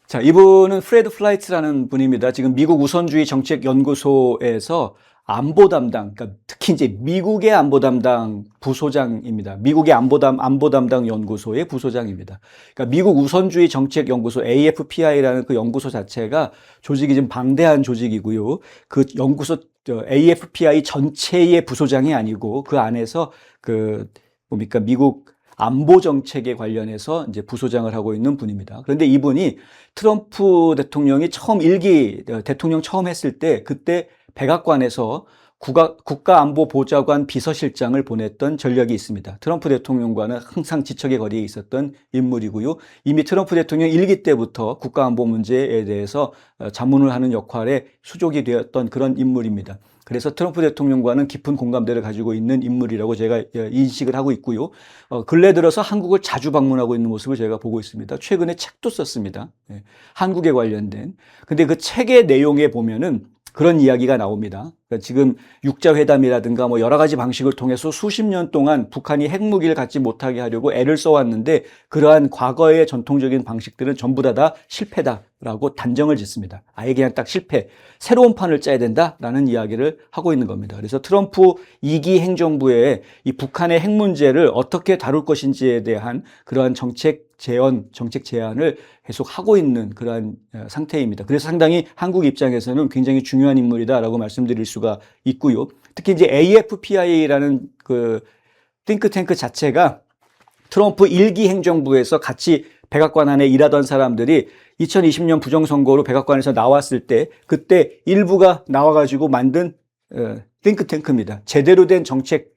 자, 이분은 프레드 플라이트라는 분입니다. 지금 미국 우선주의 정책연구소에서 안보 담당, 그러니까 특히 이제 미국의 안보 담당 부소장입니다. 미국의 안보 담당 연구소의 부소장입니다. 그러니까 미국 우선주의 정책연구소 AFPI라는 그 연구소 자체가 조직이 좀 방대한 조직이고요. 그 연구소 AFPI 전체의 부소장이 아니고 그 안에서 뭡니까 미국 안보 정책에 관련해서 이제 부소장을 하고 있는 분입니다. 그런데 이분이 트럼프 대통령이 대통령 처음 했을 때 그때 백악관에서 국가안보보좌관 비서실장을 보냈던 전력이 있습니다. 트럼프 대통령과는 항상 지척의 거리에 있었던 인물이고요. 이미 트럼프 대통령 1기 때부터 국가안보 문제에 대해서 자문을 하는 역할에 수족이 되었던 그런 인물입니다. 그래서 트럼프 대통령과는 깊은 공감대를 가지고 있는 인물이라고 제가 인식을 하고 있고요. 근래 들어서 한국을 자주 방문하고 있는 모습을 제가 보고 있습니다. 최근에 책도 썼습니다. 한국에 관련된. 근데 그 책의 내용에 보면은 그런 이야기가 나옵니다. 그러니까 지금 육자회담이라든가 뭐 여러 가지 방식을 통해서 수십 년 동안 북한이 핵무기를 갖지 못하게 하려고 애를 써왔는데 그러한 과거의 전통적인 방식들은 전부 다 실패다라고 단정을 짓습니다. 아예 그냥 딱 실패. 새로운 판을 짜야 된다라는 이야기를 하고 있는 겁니다. 그래서 트럼프 2기 행정부의 이 북한의 핵 문제를 어떻게 다룰 것인지에 대한 그러한 정책 제안을 계속 하고 있는 그러한 상태입니다. 그래서 상당히 한국 입장에서는 굉장히 중요한 인물이다라고 말씀드릴 수가 있고요. 특히 이제 AFPI라는 그 띵크탱크 자체가 트럼프 1기 행정부에서 같이 백악관 안에 일하던 사람들이 2020년 부정선거로 백악관에서 나왔을 때 그때 일부가 나와가지고 만든 띵크탱크입니다. 제대로 된 정책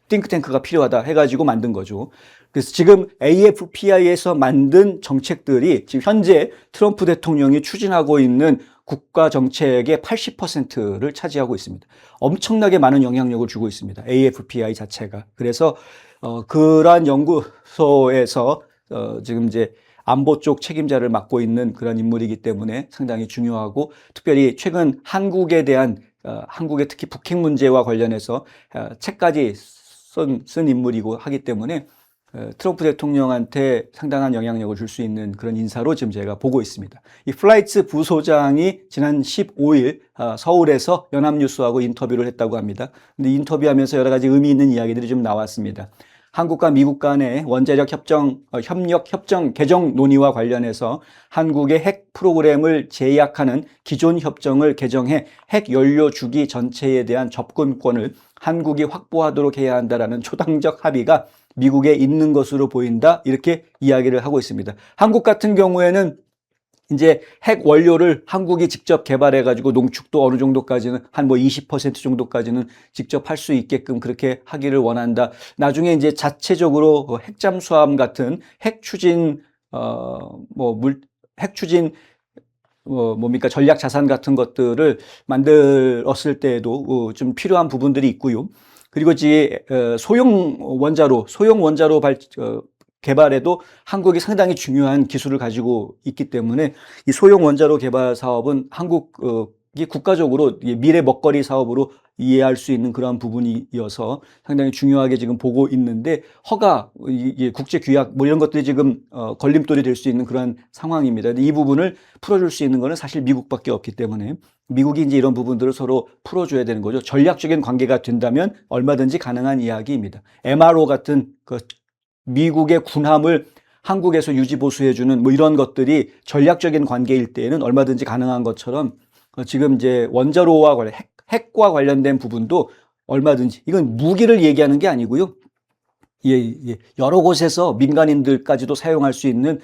띵크탱크가 필요하다 해가지고 만든 거죠. 그래서 지금 AFPI에서 만든 정책들이 지금 현재 트럼프 대통령이 추진하고 있는 국가 정책의 80%를 차지하고 있습니다. 엄청나게 많은 영향력을 주고 있습니다. AFPI 자체가. 그래서 그러한 연구소에서 지금 이제 안보 쪽 책임자를 맡고 있는 그런 인물이기 때문에 상당히 중요하고 특별히 최근 한국에 대한 한국의 특히 북핵 문제와 관련해서 책까지 쓴 인물이고 하기 때문에 트럼프 대통령한테 상당한 영향력을 줄 수 있는 그런 인사로 지금 제가 보고 있습니다. 이 플라이츠 부소장이 지난 15일 서울에서 연합뉴스하고 인터뷰를 했다고 합니다. 근데 인터뷰하면서 여러 가지 의미 있는 이야기들이 좀 나왔습니다. 한국과 미국 간의 원자력 협력 협정 개정 논의와 관련해서 한국의 핵 프로그램을 제약하는 기존 협정을 개정해 핵 연료 주기 전체에 대한 접근권을 한국이 확보하도록 해야 한다라는 초당적 합의가 미국에 있는 것으로 보인다. 이렇게 이야기를 하고 있습니다. 한국 같은 경우에는 이제 핵 원료를 한국이 직접 개발해가지고 농축도 어느 정도까지는 한 뭐 20% 정도까지는 직접 할 수 있게끔 그렇게 하기를 원한다. 나중에 이제 자체적으로 핵 잠수함 같은 핵 추진 뭡니까 전략 자산 같은 것들을 만들었을 때에도 좀 필요한 부분들이 있고요. 그리고 이제 소형 원자로 개발에도 한국이 상당히 중요한 기술을 가지고 있기 때문에 이 소형 원자로 개발 사업은 한국이 국가적으로 미래 먹거리 사업으로 이해할 수 있는 그런 부분이어서 상당히 중요하게 지금 보고 있는데 허가, 국제 규약 뭐 이런 것들이 지금 걸림돌이 될 수 있는 그런 상황입니다. 이 부분을 풀어줄 수 있는 것은 사실 미국밖에 없기 때문에 미국이 이제 이런 부분들을 서로 풀어줘야 되는 거죠. 전략적인 관계가 된다면 얼마든지 가능한 이야기입니다. MRO 같은 미국의 군함을 한국에서 유지보수해주는 뭐 이런 것들이 전략적인 관계일 때에는 얼마든지 가능한 것처럼 지금 이제 원자로와 핵과 관련된 부분도 얼마든지 이건 무기를 얘기하는 게 아니고요. 여러 곳에서 민간인들까지도 사용할 수 있는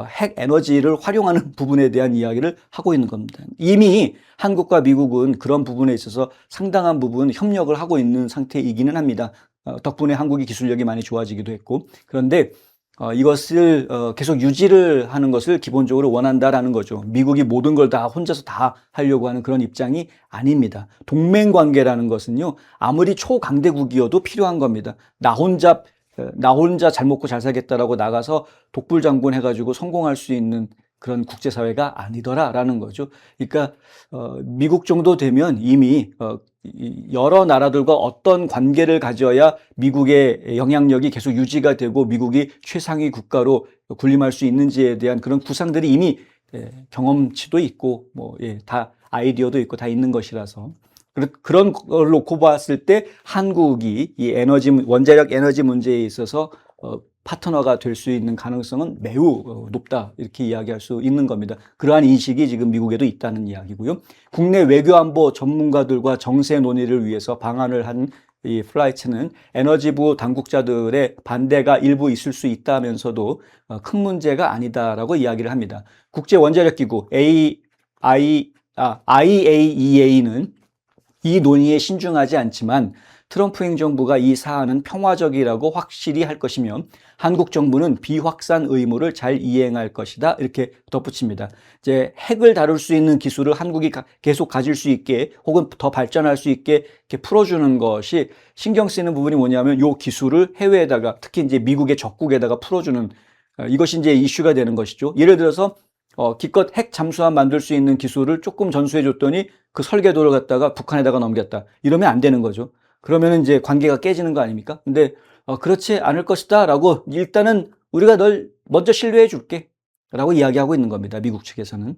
핵 에너지를 활용하는 부분에 대한 이야기를 하고 있는 겁니다. 이미 한국과 미국은 그런 부분에 있어서 상당한 부분 협력을 하고 있는 상태이기는 합니다. 덕분에 한국이 기술력이 많이 좋아지기도 했고 그런데 이것을 계속 유지를 하는 것을 기본적으로 원한다라는 거죠. 미국이 모든 걸 다 혼자서 다 하려고 하는 그런 입장이 아닙니다. 동맹관계라는 것은요. 아무리 초강대국이어도 필요한 겁니다. 나 혼자 잘 먹고 잘 살겠다라고 나가서 독불장군 해가지고 성공할 수 있는 그런 국제사회가 아니더라라는 거죠. 그러니까 미국 정도 되면 이미 여러 나라들과 어떤 관계를 가져야 미국의 영향력이 계속 유지가 되고 미국이 최상위 국가로 군림할 수 있는지에 대한 그런 구상들이 이미 경험치도 있고 다 아이디어도 있고 다 있는 것이라서 그런 걸 놓고 봤을 때 한국이 이 원자력 에너지 문제에 있어서 파트너가 될 수 있는 가능성은 매우 높다 이렇게 이야기할 수 있는 겁니다. 그러한 인식이 지금 미국에도 있다는 이야기고요. 국내 외교안보 전문가들과 정세 논의를 위해서 방한을 한 이 플라이츠는 에너지부 당국자들의 반대가 일부 있을 수 있다면서도 큰 문제가 아니다라고 이야기를 합니다. 국제원자력기구 IAEA는 이 논의에 신중하지 않지만 트럼프 행정부가 이 사안은 평화적이라고 확실히 할 것이며 한국 정부는 비확산 의무를 잘 이행할 것이다. 이렇게 덧붙입니다. 이제 핵을 다룰 수 있는 기술을 한국이 계속 가질 수 있게 혹은 더 발전할 수 있게 이렇게 풀어주는 것이 신경 쓰이는 부분이 뭐냐면 이 기술을 해외에다가 특히 이제 미국의 적국에다가 풀어주는 이것이 이제 이슈가 되는 것이죠. 예를 들어서 기껏 핵 잠수함 만들 수 있는 기술을 조금 전수해 줬더니 그 설계도를 갖다가 북한에다가 넘겼다. 이러면 안 되는 거죠. 그러면 이제 관계가 깨지는 거 아닙니까? 근데 그렇지 않을 것이다 라고 일단은 우리가 널 먼저 신뢰해 줄게 라고 이야기하고 있는 겁니다. 미국 측에서는.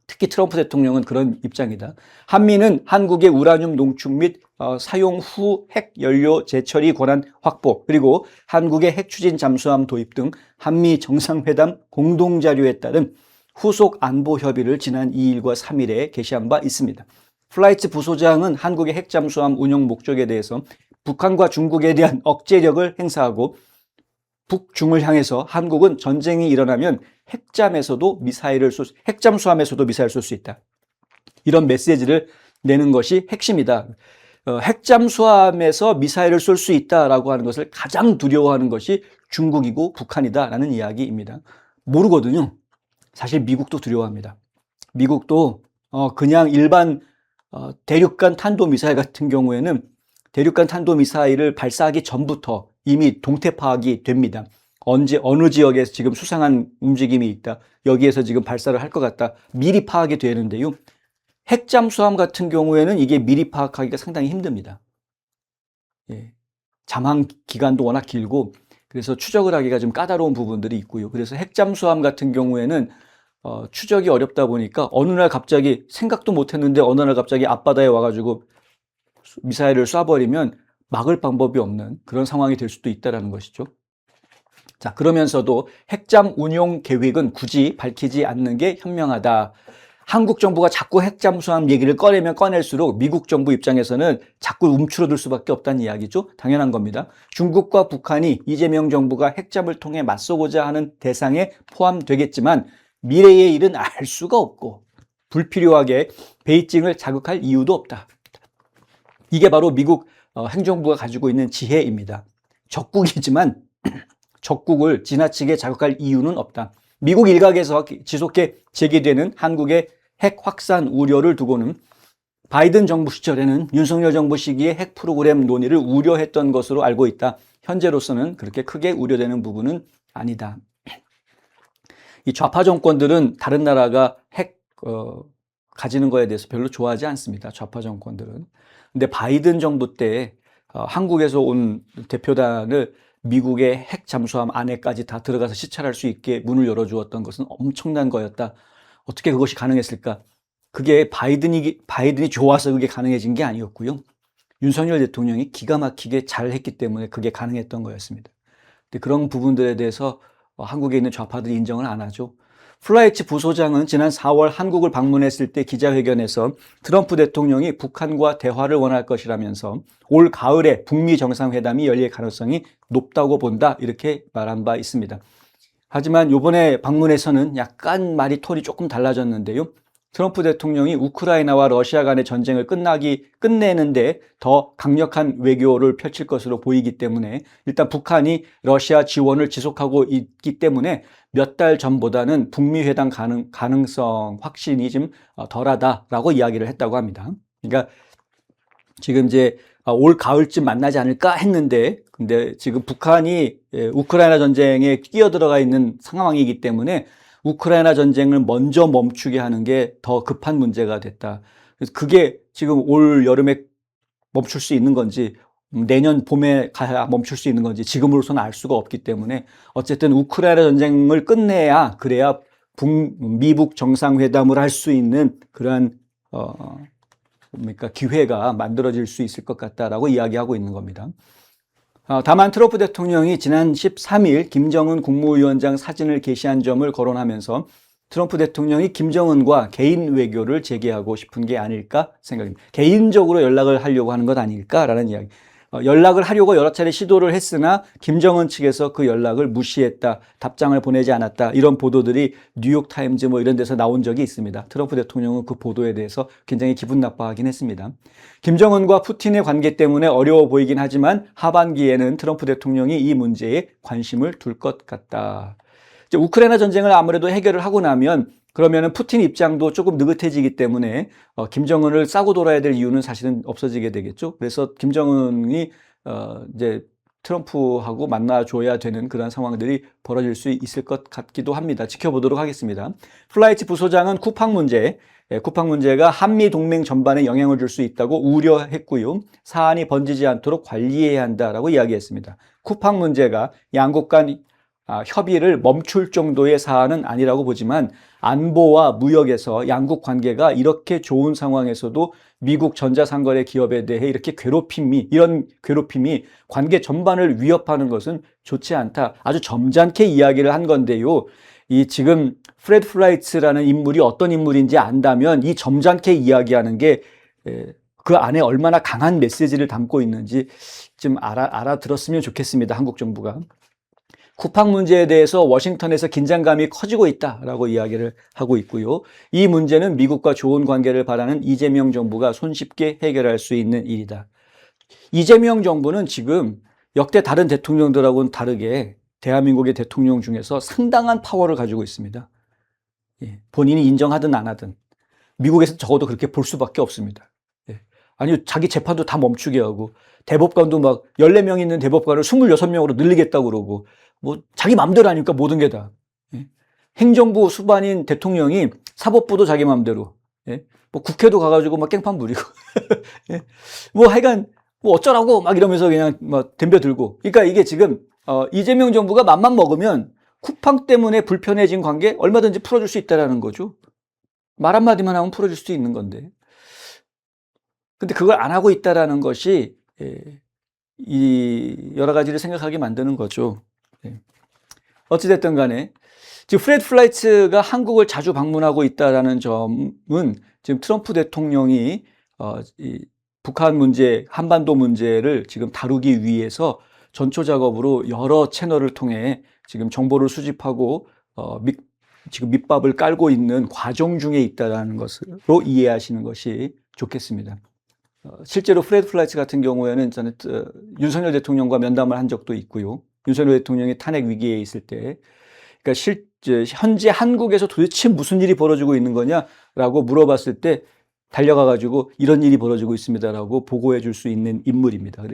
특히 트럼프 대통령은 그런 입장이다. 한미는 한국의 우라늄 농축 및 사용 후 핵 연료 재처리 권한 확보, 그리고 한국의 핵 추진 잠수함 도입 등 한미 정상회담 공동자료에 따른 후속 안보 협의를 지난 2일과 3일에 게시한 바 있습니다. 플라이츠 부소장은 한국의 핵 잠수함 운영 목적에 대해서 북한과 중국에 대한 억제력을 행사하고 북중을 향해서 한국은 전쟁이 일어나면 핵잠수함에서도 미사일을 쏠 수 있다. 이런 메시지를 내는 것이 핵심이다. 핵잠수함에서 미사일을 쏠 수 있다라고 하는 것을 가장 두려워하는 것이 중국이고 북한이다라는 이야기입니다. 모르거든요. 사실 미국도 두려워합니다. 미국도 그냥 일반 대륙간 탄도미사일 같은 경우에는 대륙간 탄도미사일을 발사하기 전부터 이미 동태 파악이 됩니다. 언제 어느 지역에서 지금 수상한 움직임이 있다. 여기에서 지금 발사를 할 것 같다. 미리 파악이 되는데요. 핵잠수함 같은 경우에는 이게 미리 파악하기가 상당히 힘듭니다. 잠항 기간도 워낙 길고 그래서 추적을 하기가 좀 까다로운 부분들이 있고요. 그래서 핵잠수함 같은 경우에는 추적이 어렵다 보니까 어느 날 갑자기 생각도 못 했는데 어느 날 갑자기 앞바다에 와가지고 미사일을 쏴버리면 막을 방법이 없는 그런 상황이 될 수도 있다는 것이죠. 자, 그러면서도 핵잠 운용 계획은 굳이 밝히지 않는 게 현명하다. 한국 정부가 자꾸 핵잠수함 얘기를 꺼내면 꺼낼수록 미국 정부 입장에서는 자꾸 움츠러들 수밖에 없다는 이야기죠. 당연한 겁니다. 중국과 북한이 이재명 정부가 핵잠을 통해 맞서고자 하는 대상에 포함되겠지만 미래의 일은 알 수가 없고 불필요하게 베이징을 자극할 이유도 없다. 이게 바로 미국 행정부가 가지고 있는 지혜입니다. 적국이지만 적국을 지나치게 자극할 이유는 없다. 미국 일각에서 지속해 제기되는 한국의 핵 확산 우려를 두고는 바이든 정부 시절에는 윤석열 정부 시기에 핵 프로그램 논의를 우려했던 것으로 알고 있다. 현재로서는 그렇게 크게 우려되는 부분은 아니다. 이 좌파 정권들은 다른 나라가 핵 가지는 거에 대해서 별로 좋아하지 않습니다. 좌파 정권들은. 근데 바이든 정부 때 한국에서 온 대표단을 미국의 핵 잠수함 안에까지 다 들어가서 시찰할 수 있게 문을 열어주었던 것은 엄청난 거였다. 어떻게 그것이 가능했을까? 그게 바이든이 좋아서 그게 가능해진 게 아니었고요. 윤석열 대통령이 기가 막히게 잘했기 때문에 그게 가능했던 거였습니다. 근데 그런 부분들에 대해서 한국에 있는 좌파들이 인정을 안 하죠. 플라이츠 부소장은 지난 4월 한국을 방문했을 때 기자회견에서 트럼프 대통령이 북한과 대화를 원할 것이라면서 올 가을에 북미 정상회담이 열릴 가능성이 높다고 본다 이렇게 말한 바 있습니다. 하지만 이번에 방문에서는 약간 말이 톤이 조금 달라졌는데요. 트럼프 대통령이 우크라이나와 러시아 간의 전쟁을 끝내는데 더 강력한 외교를 펼칠 것으로 보이기 때문에 일단 북한이 러시아 지원을 지속하고 있기 때문에 몇 달 전보다는 북미 회담 가능성 확신이 좀 덜하다라고 이야기를 했다고 합니다. 그러니까 지금 이제 올 가을쯤 만나지 않을까 했는데 근데 지금 북한이 우크라이나 전쟁에 끼어들어가 있는 상황이기 때문에 우크라이나 전쟁을 먼저 멈추게 하는 게 더 급한 문제가 됐다. 그래서 그게 지금 올 여름에 멈출 수 있는 건지 내년 봄에 가야 멈출 수 있는 건지 지금으로서는 알 수가 없기 때문에 어쨌든 우크라이나 전쟁을 끝내야 그래야 미북 정상회담을 할 수 있는 그러한 기회가 만들어질 수 있을 것 같다라고 이야기하고 있는 겁니다. 다만 트럼프 대통령이 지난 13일 김정은 국무위원장 사진을 게시한 점을 거론하면서 트럼프 대통령이 김정은과 개인 외교를 재개하고 싶은 게 아닐까 생각합니다. 개인적으로 연락을 하려고 하는 것 아닐까라는 이야기. 연락을 하려고 여러 차례 시도를 했으나 김정은 측에서 그 연락을 무시했다, 답장을 보내지 않았다, 이런 보도들이 뉴욕타임즈 이런 데서 나온 적이 있습니다. 트럼프 대통령은 그 보도에 대해서 굉장히 기분 나빠하긴 했습니다. 김정은과 푸틴의 관계 때문에 어려워 보이긴 하지만 하반기에는 트럼프 대통령이 이 문제에 관심을 둘 것 같다. 이제 우크라이나 전쟁을 아무래도 해결을 하고 나면 그러면은 푸틴 입장도 조금 느긋해지기 때문에 김정은을 싸고 돌아야 될 이유는 사실은 없어지게 되겠죠. 그래서 김정은이 이제 트럼프하고 만나줘야 되는 그런 상황들이 벌어질 수 있을 것 같기도 합니다. 지켜보도록 하겠습니다. 플라이츠 부소장은 쿠팡 문제가 한미 동맹 전반에 영향을 줄 수 있다고 우려했고요. 사안이 번지지 않도록 관리해야 한다라고 이야기했습니다. 쿠팡 문제가 양국 간 협의를 멈출 정도의 사안은 아니라고 보지만 안보와 무역에서 양국 관계가 이렇게 좋은 상황에서도 미국 전자상거래 기업에 대해 이렇게 이런 괴롭힘이 관계 전반을 위협하는 것은 좋지 않다. 아주 점잖게 이야기를 한 건데요. 이 지금 프레드 플라이츠라는 인물이 어떤 인물인지 안다면 이 점잖게 이야기하는 게 그 안에 얼마나 강한 메시지를 담고 있는지 좀 알아들었으면 좋겠습니다. 한국 정부가. 쿠팡 문제에 대해서 워싱턴에서 긴장감이 커지고 있다라고 이야기를 하고 있고요. 이 문제는 미국과 좋은 관계를 바라는 이재명 정부가 손쉽게 해결할 수 있는 일이다. 이재명 정부는 지금 역대 다른 대통령들하고는 다르게 대한민국의 대통령 중에서 상당한 파워를 가지고 있습니다. 본인이 인정하든 안 하든 미국에서 적어도 그렇게 볼 수밖에 없습니다. 아니, 자기 재판도 다 멈추게 하고 대법관도 막 14명 있는 대법관을 26명으로 늘리겠다고 그러고 자기 맘대로 하니까 모든 게 다. 행정부 수반인 대통령이 사법부도 자기 맘대로. 국회도 가가지고 막 깽판 부리고. 하여간 어쩌라고 막 이러면서 그냥 막 덤벼들고. 그러니까 이게 지금 이재명 정부가 맘만 먹으면 쿠팡 때문에 불편해진 관계 얼마든지 풀어줄 수 있다라는 거죠. 말 한마디만 하면 풀어줄 수 있는 건데. 근데 그걸 안 하고 있다라는 것이 이 여러 가지를 생각하게 만드는 거죠. 어찌됐든 간에 지금 프레드 플라이츠가 한국을 자주 방문하고 있다라는 점은 지금 트럼프 대통령이 이 북한 문제, 한반도 문제를 지금 다루기 위해서 전초 작업으로 여러 채널을 통해 지금 정보를 수집하고 지금 밑밥을 깔고 있는 과정 중에 있다라는 것으로 이해하시는 것이 좋겠습니다. 실제로 프레드 플라이츠 같은 경우에는 저는 윤석열 대통령과 면담을 한 적도 있고요. 윤석열 대통령이 탄핵 위기에 있을 때, 그러니까 현재 한국에서 도대체 무슨 일이 벌어지고 있는 거냐라고 물어봤을 때 달려가가지고 이런 일이 벌어지고 있습니다라고 보고해 줄 수 있는 인물입니다.